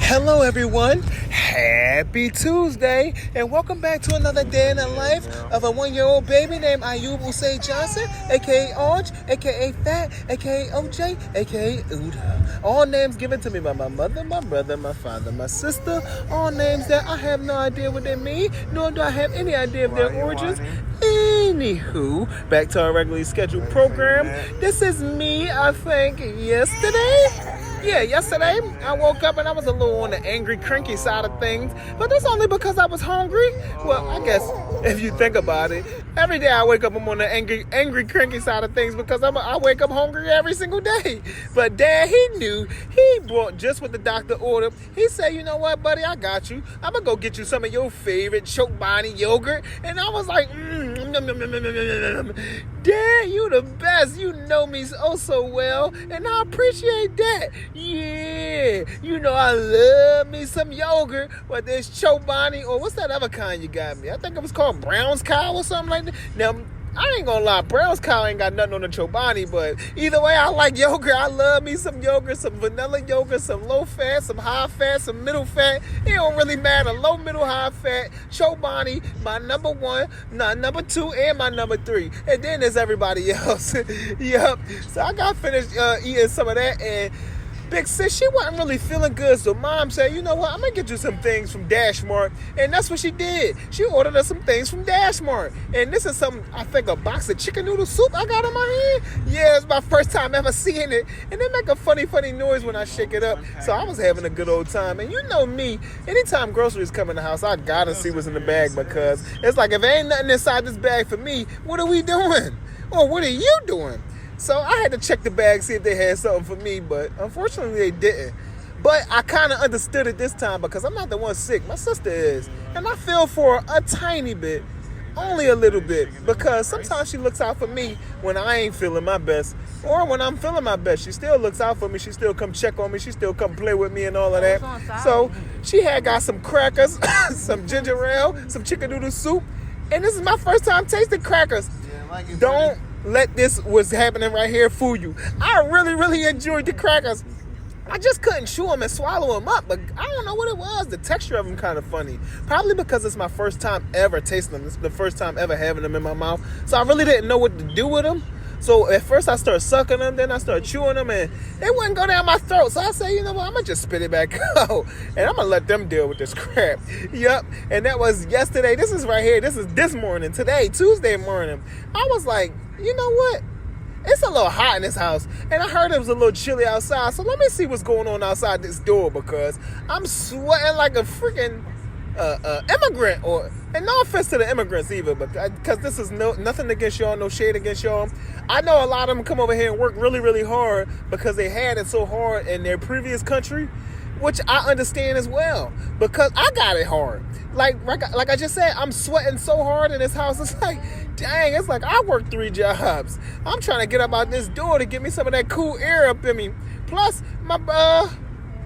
Hello everyone, happy Tuesday, and welcome back to another day in the life of a 1-year-old baby named AUJ Johnson, aka AUJ, aka Fat, aka OJ, aka Uda. All names given to me by my mother, my brother, my father, my sister, all names that I have no idea what they mean, nor do I have any idea of their origins. Anywho, back to our regularly scheduled program. This is me, I think, yesterday I woke up and I was a little on the angry, cranky side of things, but that's only because I was hungry. Well, I guess if you think about it, every day I wake up, I'm on the angry, cranky side of things because I wake up hungry every single day. But Dad, he knew. He brought just what the doctor ordered. He said, you know what, buddy, I got you. I'm going to go get you some of your favorite Chobani yogurt. And I was like, Dad, you the best. You know me so well, and I appreciate that. Yeah, you know I love me some yogurt, whether it's Chobani or what's that other kind you got me? I think it was called Brown's Cow or something like that. Now, I ain't gonna lie, Brown's Cow ain't got nothing on the Chobani, but either way, I like yogurt. I love me some yogurt, some vanilla yogurt, some low fat, some high fat, some middle fat. It don't really matter. Low, middle, high fat. Chobani, my number one, number two, and my number three. And then there's everybody else. Yep. So I got finished eating some of that, and Big Sis, she wasn't really feeling good, so Mom said, you know what, I'm going to get you some things from Dashmart, and that's what she did. She ordered us some things from Dashmart, and this is I think a box of chicken noodle soup I got in my hand. Yeah, it's my first time ever seeing it, and they make a funny noise when I shake it up, so I was having a good old time. And you know me, anytime groceries come in the house, I got to see what's in the bag, because it's like, if there ain't nothing inside this bag for me, what are we doing? Or what are you doing? So I had to check the bag, see if they had something for me, but unfortunately they didn't. But I kind of understood it this time because I'm not the one sick. My sister is. And I feel for her a tiny bit, only a little bit, because sometimes she looks out for me when I ain't feeling my best. Or when I'm feeling my best, she still looks out for me. She still come check on me. She still come play with me and all of that. So she had got some crackers, some ginger ale, some chicken noodle soup. And this is my first time tasting crackers. Don't let this what's happening right here fool you. I really enjoyed the crackers. I just couldn't chew them and swallow them up, but I don't know what it was. The texture of them kind of funny. Probably because it's my first time ever tasting them. It's the first time ever having them in my mouth. So I really didn't know what to do with them. So at first I started sucking them, then I started chewing them, and they wouldn't go down my throat. So I said, you know what, I'm going to just spit it back out, and I'm going to let them deal with this crap. Yep, and that was yesterday. This is right here. This is this morning, today, Tuesday morning. I was like, you know what? It's a little hot in this house, and I heard it was a little chilly outside, so let me see what's going on outside this door, because I'm sweating like a freaking immigrant, and no offense to the immigrants either, but because this is nothing against y'all, no shade against y'all. I know a lot of them come over here and work really hard because they had it so hard in their previous country, which I understand as well, because I got it hard. Like I just said, I'm sweating so hard in this house. It's like, dang, it's like I work 3 jobs. I'm trying to get up out this door to get me some of that cool air up in me. Plus, my brother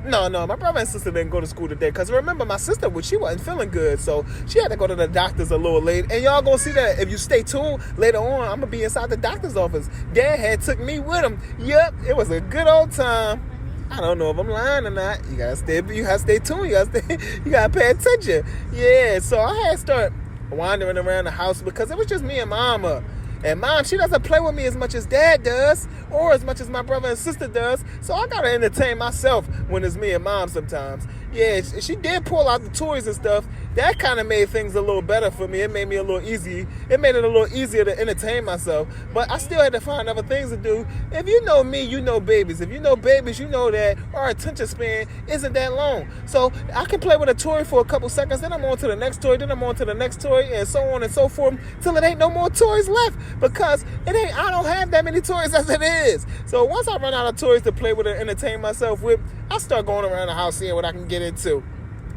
and sister didn't go to school today, because remember, my sister, she wasn't feeling good, so she had to go to the doctor's a little late. And y'all gonna see that if you stay tuned later on. I'm gonna be inside the doctor's office. Dad had took me with him. Yep, it was a good old time. I don't know if I'm lying or not. You gotta stay tuned. You gotta pay attention. Yeah, so I had to start wandering around the house because it was just me and Mama. And Mom, she doesn't play with me as much as Dad does, or as much as my brother and sister does. So I gotta entertain myself when it's me and Mom sometimes. Yeah, she did pull out the toys and stuff. That kind of made things a little better for me. It made me a little easy. It made it a little easier to entertain myself. But I still had to find other things to do. If you know me, you know babies. If you know babies, you know that our attention span isn't that long. So I can play with a toy for a couple seconds, then I'm on to the next toy, then I'm on to the next toy, and so on and so forth, till it ain't no more toys left. Because I don't have that many toys as it is. So once I run out of toys to play with and entertain myself with, I start going around the house seeing what I can get into.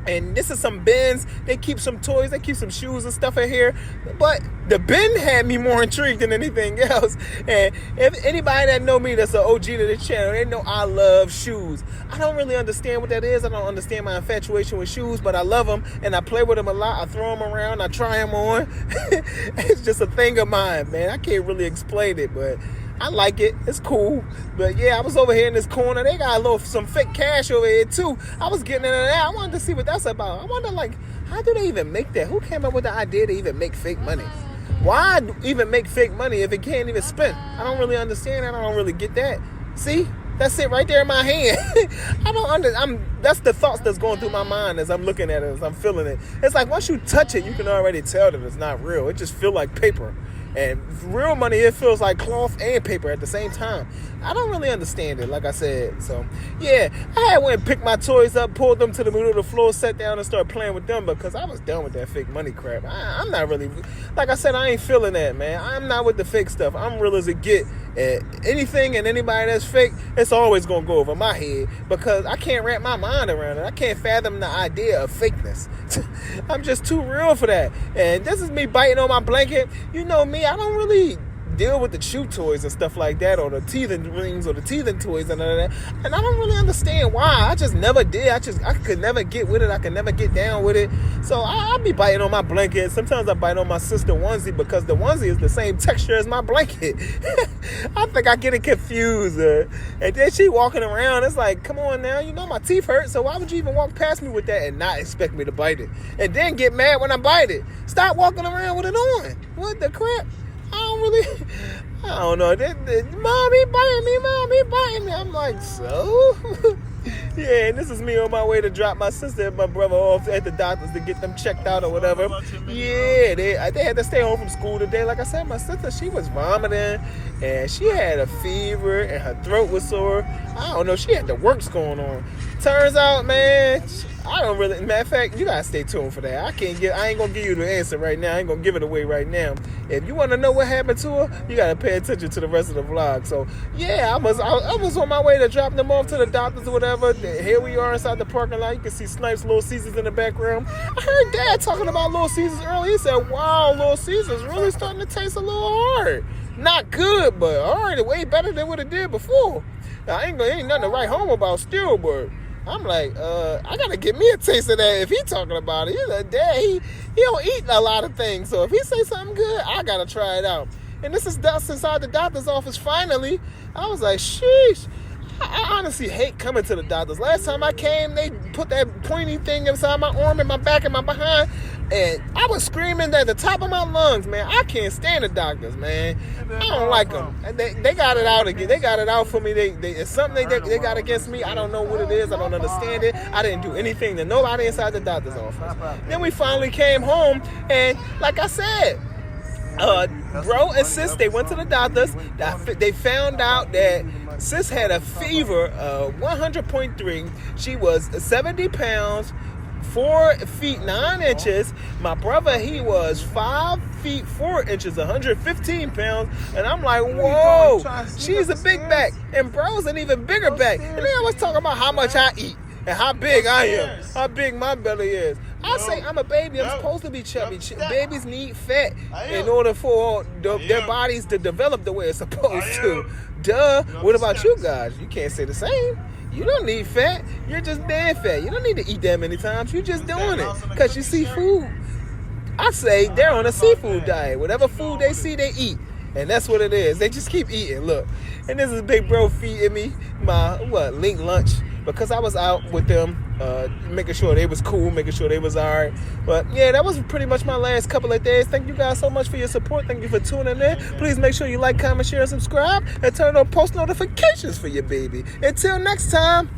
And this is some bins. They keep some toys. They keep some shoes and stuff in here. But the bin had me more intrigued than anything else. And if anybody that know me that's an OG to this channel, they know I love shoes. I don't really understand what that is. I don't understand my infatuation with shoes, but I love them. And I play with them a lot. I throw them around. I try them on. It's just a thing of mine, man. I can't really explain it, but I like it. It's cool. But yeah, I was over here in this corner. They got some fake cash over here too. I was getting into that. I wanted to see what that's about. I wonder, like, how do they even make that? Who came up with the idea to even make fake money? Why even make fake money if it can't even spend? I don't really understand that. I don't really get that. See? That's it right there in my hand. That's the thoughts that's going through my mind as I'm looking at it, as I'm feeling it. It's like once you touch it, you can already tell that it's not real. It just feels like paper. And real money, it feels like cloth and paper at the same time. I don't really understand it, like I said. So, yeah, I had went and picked my toys up, pulled them to the middle of the floor, sat down and started playing with them because I was done with that fake money crap. I'm not really, like I said, I ain't feeling that, man. I'm not with the fake stuff. I'm real as it get. Anything and anybody that's fake, it's always going to go over my head because I can't wrap my mind around it. I can't fathom the idea of fakeness. I'm just too real for that. And this is me biting on my blanket. You know me, I don't really deal with the chew toys and stuff like that, or the teething rings or the teething toys and all that. And I don't really understand why. I just never did. I could never get with it. I could never get down with it. So I'll be biting on my blanket. Sometimes I bite on my sister onesie because the onesie is the same texture as my blanket. I think I get it confused. And then she walking around. It's like, come on now. You know my teeth hurt. So why would you even walk past me with that and not expect me to bite it? And then get mad when I bite it. Stop walking around with it on. What the crap? I don't know. Mom, he biting me. I'm like, so? Yeah, and this is me on my way to drop my sister and my brother off at the doctor's to get them checked out or whatever. Yeah, they had to stay home from school today. Like I said, my sister, she was vomiting and she had a fever and her throat was sore. I don't know. She had the works going on. Turns out, man, I don't really. Matter of fact, you gotta stay tuned for that. I ain't gonna give you the answer right now. I ain't gonna give it away right now. If you want to know what happened to her, you gotta pay attention to the rest of the vlog. So yeah, I was on my way to drop them off to the doctors or whatever. Here we are inside the parking lot. You can see Snipes, Lil Caesars in the background. I heard Dad talking about Lil Caesars earlier. He said, "Wow, Lil Caesars really starting to taste a little hard. Not good, but hard. Way better than what it did before." Now, ain't nothing to write home about still, but I'm like, I gotta get me a taste of that if he talking about it. He's like, Dad, he don't eat a lot of things, so if he say something good, I gotta try it out. And this is us inside the doctor's office finally. I was like, sheesh. I honestly hate coming to the doctors. Last time I came, they put that pointy thing inside my arm and my back and my behind, and I was screaming at the top of my lungs, man. I can't stand the doctors, man. I don't like them. They got it out again. They got it out for me. It's something they got against me. I don't know what it is. I don't understand it. I didn't do anything to nobody inside the doctor's office. Then we finally came home, and like I said, bro and sis, they went to the doctors. They found out that sis had a fever of 100.3. She was 70 pounds, 4 feet 9 inches. My brother, he was 5 feet 4 inches, 115 pounds. And I'm like, whoa, she's a big back. And bro's an even bigger back. And then I was talking about how much I eat and how big I am, how big my belly is. I say I'm a baby. I'm supposed to be chubby. Babies need fat in order for their bodies to develop the way it's supposed to. Duh. What about you guys? You can't say the same. You don't need fat. You're just dead fat. You don't need to eat that many times. You're just doing it because you see food. I say they're on a seafood diet. Whatever food they see, they eat. And that's what it is. They just keep eating. Look. And this is big bro feeding me my, link lunch. Because I was out with them, making sure they was cool, making sure they was all right. But, yeah, that was pretty much my last couple of days. Thank you guys so much for your support. Thank you for tuning in. Please make sure you like, comment, share, and subscribe. And turn on post notifications for your baby. Until next time.